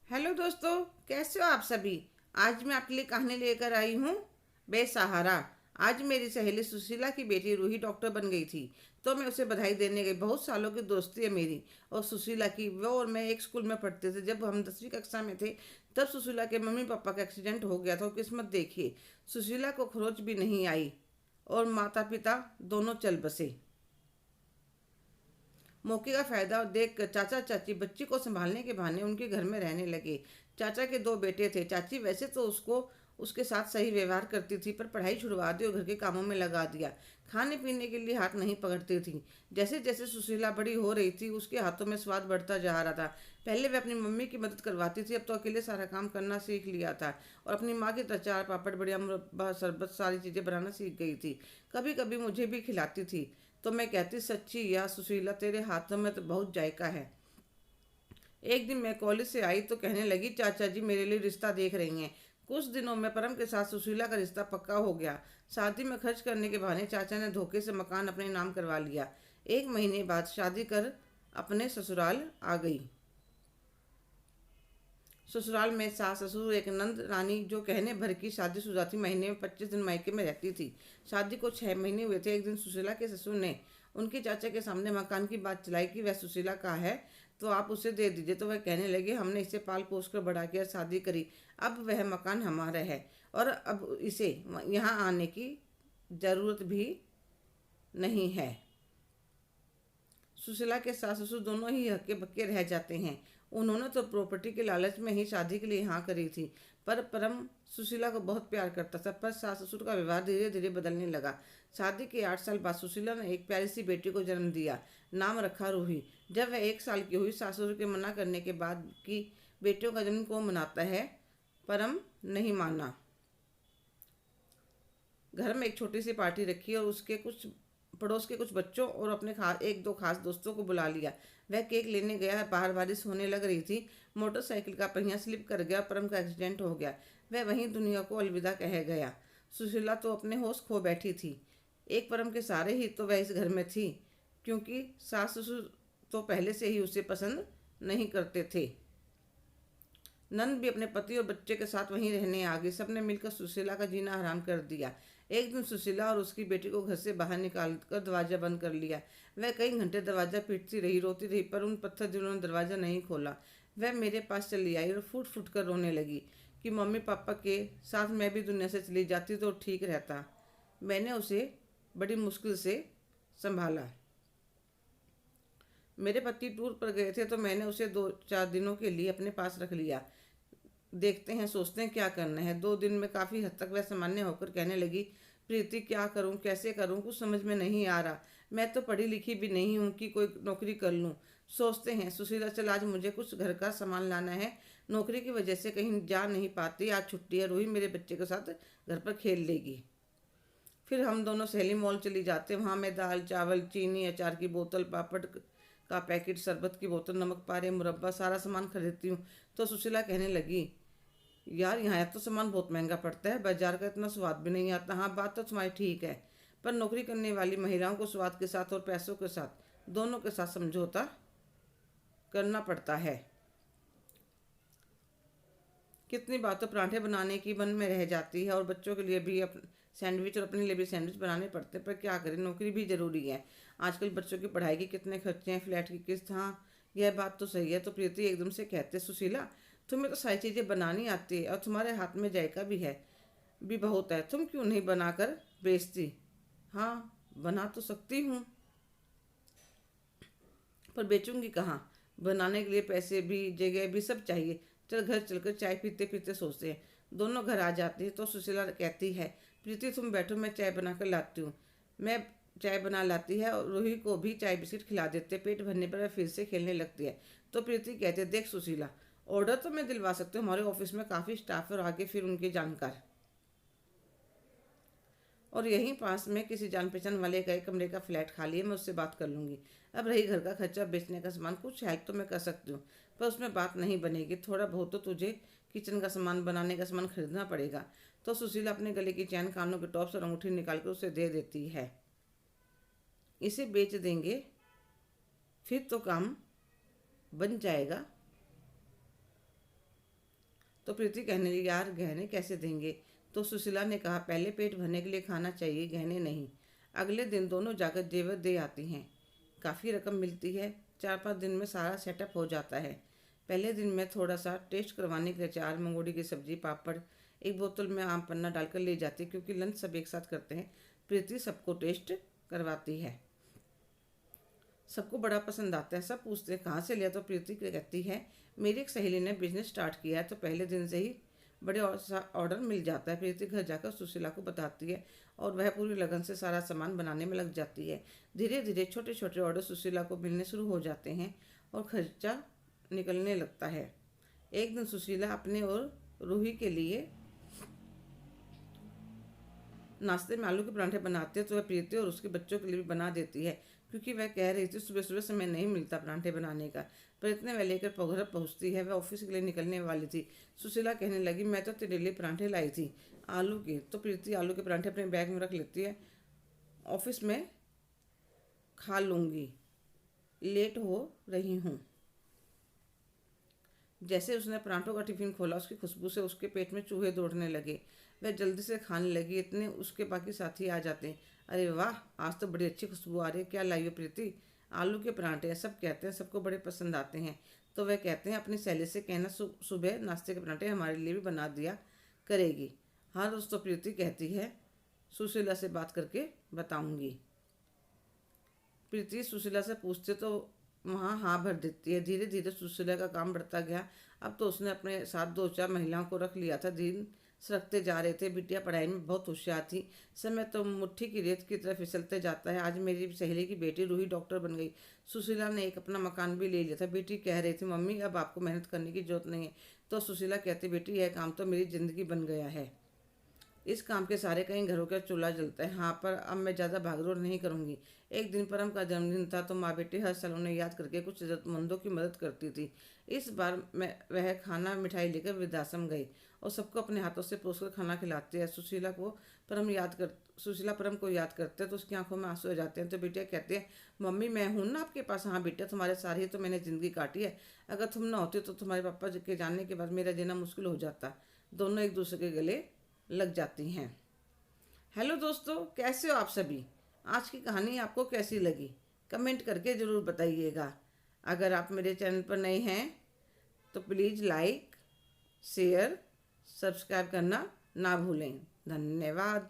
Hello दोस्तों, कैसे हो आप सभी। आज मैं आपके लिए कहानी लेकर आई हूँ बेसहारा। आज मेरी सहेली सुशीला की बेटी रूही डॉक्टर बन गई थी, तो मैं उसे बधाई देने गई। बहुत सालों की दोस्ती है मेरी और सुशीला की। वो और मैं एक स्कूल में पढ़ते थे। जब हम 10वीं कक्षा में थे तब सुशीला के मम्मी पापा का एक्सीडेंट हो गया था। और किस्मत देखिए, सुशीला को खरोच भी नहीं आई और माता पिता दोनों चल बसे। मौके का फायदा देख कर चाचा चाची बच्ची को संभालने के बहाने उनके घर में रहने लगे। चाचा के दो बेटे थे। चाची वैसे तो उसके साथ सही व्यवहार करती थी, पर पढ़ाई छुड़वा दी और घर के कामों में लगा दिया। खाने पीने के लिए हाथ नहीं पकड़ती थी। जैसे जैसे सुशीला बड़ी हो रही थी, उसके हाथों में स्वाद बढ़ता जा रहा था। पहले वे अपनी मम्मी की मदद करवाती थी, अब तो अकेले सारा काम करना सीख लिया था। और अपनी माँ की तरह अचार पापड़ बढ़िया मुरब्बा शरबत सारी चीज़ें बनाना सीख गई थी। कभी कभी मुझे भी खिलाती थी, तो मैं कहती, सच्ची या सुशीला, तेरे हाथों में तो बहुत जायका है। एक दिन मैं कॉलेज से आई तो कहने लगी, चाचा जी मेरे लिए रिश्ता देख रही हैं। कुछ दिनों में परम के साथ सुशीला का रिश्ता पक्का हो गया। शादी में खर्च करने के बहाने चाचा ने धोखे से मकान अपने नाम करवा लिया। 1 महीने बाद शादी कर अपने ससुराल आ गई। ससुराल में सास ससुर एक नंद रानी, जो कहने भर की शादीशुदा थी, महीने में 25 दिन मायके में रहती थी। शादी को 6 महीने हुए थे। एक दिन सुशीला के ससुर ने उनके चाचा के सामने मकान की बात चलाई कि वह सुशीला का है, तो आप उसे दे दीजिए। तो वह कहने लगे, हमने इसे पाल पोस कर बड़ा किया, शादी करी, अब वह मकान हमारा है और अब इसे यहाँ आने की ज़रूरत भी नहीं है। सुशीला के सास ससुर दोनों ही हक्के बक्के रह जाते हैं। उन्होंने तो प्रॉपर्टी के लालच में ही शादी के लिए हाँ करी थी। पर परम सुशीला को बहुत प्यार करता था, पर सास ससुर का व्यवहार धीरे धीरे बदलने लगा। शादी के 8 साल बाद सुशीला ने एक प्यारी सी बेटी को जन्म दिया। नाम रखा रूही। जब वह 1 साल की हुई, सास ससुर के मना करने के बाद कि बेटियों का जन्म कौन मनाता है, परम नहीं माना। घर में एक छोटी सी पार्टी रखी और उसके कुछ पड़ोस के कुछ बच्चों और अपने एक दो खास दोस्तों को बुला लिया। वह केक लेने गया। बाहर बारिश होने लग रही थी। मोटरसाइकिल का पहिया स्लिप कर गया। परम का एक्सीडेंट हो गया। वह वहीं दुनिया को अलविदा कह गया। सुशीला तो अपने होश खो बैठी थी। एक परम के सारे ही तो वह इस घर में थी, क्योंकि सास ससुर तो पहले से ही उसे पसंद नहीं करते थे। नंद भी अपने पति और बच्चे के साथ वहीं रहने आ गई। सबने मिलकर सुशीला का जीना हराम कर दिया। एक दिन सुशीला और उसकी बेटी को घर से बाहर निकाल कर दरवाजा बंद कर लिया। वह कई घंटे दरवाजा पीटती रही, रोती रही, पर उन पत्थर दिलों ने दरवाजा नहीं खोला। वह मेरे पास चली आई और फूट फूट कर रोने लगी कि मम्मी पापा के साथ मैं भी दुनिया से चली जाती तो ठीक रहता। मैंने उसे बड़ी मुश्किल से संभाला। मेरे पति टूर पर गए थे, तो मैंने उसे 2-4 दिनों के लिए अपने पास रख लिया। देखते हैं, सोचते हैं क्या करना है। 2 दिन में काफ़ी हद तक वह सामान्य होकर कहने लगी, प्रीति क्या करूं, कैसे करूं, कुछ समझ में नहीं आ रहा। मैं तो पढ़ी लिखी भी नहीं हूं कि कोई नौकरी कर लूं। सोचते हैं, सुशीला चल आज मुझे कुछ घर का सामान लाना है। नौकरी की वजह से कहीं जा नहीं पाती। आज छुट्टी है, रूही मेरे बच्चे के साथ घर पर खेल लेगी। फिर हम दोनों सहेली मॉल चली जाते। वहाँ मैं दाल चावल चीनी अचार की बोतल पापड़ का पैकेट शरबत की बोतल नमक पारे मुरब्बा सारा सामान खरीदती हूँ। तो सुशीला कहने लगी, यार यहाँ तो सामान बहुत महंगा पड़ता है, बाजार का इतना स्वाद भी नहीं आता। हाँ, बात तो तुम्हारी ठीक है, पर नौकरी करने वाली महिलाओं को स्वाद के साथ और पैसों के साथ दोनों के साथ समझौता करना पड़ता है। कितनी बार तो पराठे बनाने की मन में रह जाती है और बच्चों के लिए भी सैंडविच और अपने लिए भी सैंडविच बनाने पड़ते हैं, पर क्या करें, नौकरी भी ज़रूरी है। आजकल बच्चों की पढ़ाई के कितने खर्चे हैं, फ्लैट की किस्त। हाँ, यह बात तो सही है। तो प्रीति एकदम से कहते, सुशीला तुम्हें तो सारी चीज़ें बनानी आती है और तुम्हारे हाथ में जायका भी है, भी बहुत है। तुम क्यों नहीं बनाकर बेचती। हाँ, बना तो सकती हूँ, पर बेचूंगी कहाँ। बनाने के लिए पैसे भी जगह भी सब चाहिए। चल घर चलकर चाय पीते पीते सोचते हैं। दोनों घर आ जाते हैं तो सुशीला कहती है, प्रीति तुम बैठो, मैं चाय बना कर लाती हूँ। मैं चाय बना लाती है और रूही को भी चाय बिस्किट खिला देते। पेट भरने पर वह फिर से खेलने लगती है। तो प्रीति कहते, देख सुशीला, ऑर्डर तो मैं दिलवा सकती हूँ, हमारे ऑफिस में काफ़ी स्टाफ है और आगे फिर उनके जानकार, और यहीं पास में किसी जान पहचान वाले का एक कमरे का फ्लैट खाली है, मैं उससे बात कर लूँगी। अब रही घर का खर्चा, बेचने का सामान, कुछ हेल्प तो मैं कर सकती हूँ, पर उसमें बात नहीं बनेगी। थोड़ा बहुत तो तुझे किचन का सामान बनाने का सामान खरीदना पड़ेगा। तो सुशीला अपने गले की चैन, कानों के टॉप्स और अंगूठी निकाल कर उसे दे देती है। इसे बेच देंगे, फिर तो काम बन जाएगा। तो प्रीति कहने लगी, यार गहने कैसे देंगे? तो सुशीला ने कहा, पहले पेट भरने के लिए खाना चाहिए, गहने नहीं। अगले दिन दोनों जाकर जेवर दे आती हैं। काफ़ी रकम मिलती है। 4-5 दिन में सारा सेटअप हो जाता है। पहले दिन मैं थोड़ा सा टेस्ट करवाने के लिए अचार, मंगोड़ी की सब्जी, पापड़, एक बोतल में आम पन्ना डालकर ले जाती, क्योंकि लंच सब एक साथ करते हैं। प्रीति सबको टेस्ट करवाती है। सबको बड़ा पसंद आता है। सब पूछते हैं कहाँ से लिया? तो प्रीति कहती है, मेरी एक सहेली ने बिजनेस स्टार्ट किया है, तो पहले दिन से ही बड़े ऑर्डर मिल जाता है। प्रीति घर जाकर सुशीला को बताती है और वह पूरी लगन से सारा सामान बनाने में लग जाती है। धीरे धीरे छोटे छोटे ऑर्डर सुशीला को मिलने शुरू हो जाते हैं और खर्चा निकलने लगता है। एक दिन सुशीला अपने और रूही के लिए नाश्ते में आलू के पराठे बनाते हैं, तो वह प्रीति और उसके बच्चों के लिए भी बना देती है, क्योंकि वह कह रही थी सुबह सुबह समय नहीं मिलता पराठे बनाने का। पर इतने वह लेकर घर पहुँचती है। वह ऑफिस के लिए निकलने वाली थी। सुशीला कहने लगी, मैं तो तेरे लिए पराठे लाई थी आलू के। तो प्रीति आलू के पराठे अपने बैग में रख लेती है। ऑफिस में खा लूँगी, लेट हो रही हूँ। जैसे उसने पराठों का टिफिन खोला, उसकी खुशबू से उसके पेट में चूहे दौड़ने लगे। वह जल्दी से खाने लगी। इतने उसके बाकी साथी आ जाते हैं। अरे वाह, आज तो बड़ी अच्छी खुशबू आ रही है, क्या लाई हो प्रीति? आलू के पराठे हैं, सब कहते हैं, सबको बड़े पसंद आते हैं। तो वह कहते हैं, अपनी सहेली से कहना सुबह नाश्ते के पराठे हमारे लिए भी बना दिया करेगी। हाँ दोस्तों, प्रीति कहती है, सुशीला से बात करके बताऊंगी। प्रीति सुशीला से पूछते तो वहाँ हाँ भर देती है। धीरे धीरे सुशीला का काम बढ़ता गया। अब तो उसने अपने साथ 2-4 महिलाओं को रख लिया था। दिन सरकते जा रहे थे। बिटिया पढ़ाई में बहुत होशियार थी। समय तो मुट्ठी की रेत की तरफ फिसलते जाता है। आज मेरी सहेली की बेटी रूही डॉक्टर बन गई। सुशीला ने एक अपना मकान भी ले लिया था। बेटी कह रही थी, मम्मी अब आपको मेहनत करने की जरूरत नहीं है। तो सुशीला कहती, बेटी यह काम तो मेरी ज़िंदगी बन गया है। इस काम के सारे कई घरों का चूल्हा जलता है। हाँ, पर अब मैं ज़्यादा भागदौड़ नहीं करूँगी। एक दिन परम का जन्मदिन था, तो माँ बेटी हर साल उन्हें याद करके कुछ ज़रूरतमंदों की मदद करती थी। इस बार मैं वह खाना मिठाई लेकर वृद्धाश्रम गई और सबको अपने हाथों से पोसकर खाना खिलाती है। सुशीला परम को याद करते हैं तो उसकी आंखों में आंसू आ जाते हैं। तो बेटिया कहती है, मम्मी मैं हूँ ना आपके पास? हाँ बेटा, तुम्हारे सारे ही तो मैंने ज़िंदगी काटी है। अगर तुम ना होती तो तुम्हारे पापा के जानने के बाद मेरा जीना मुश्किल हो जाता। दोनों एक दूसरे के गले लग जाती हैं। हेलो दोस्तों, कैसे हो आप सभी? आज की कहानी आपको कैसी लगी? कमेंट करके ज़रूर बताइएगा। अगर आप मेरे चैनल पर नए हैं तो प्लीज़ लाइक, शेयर, सब्सक्राइब करना ना भूलें। धन्यवाद।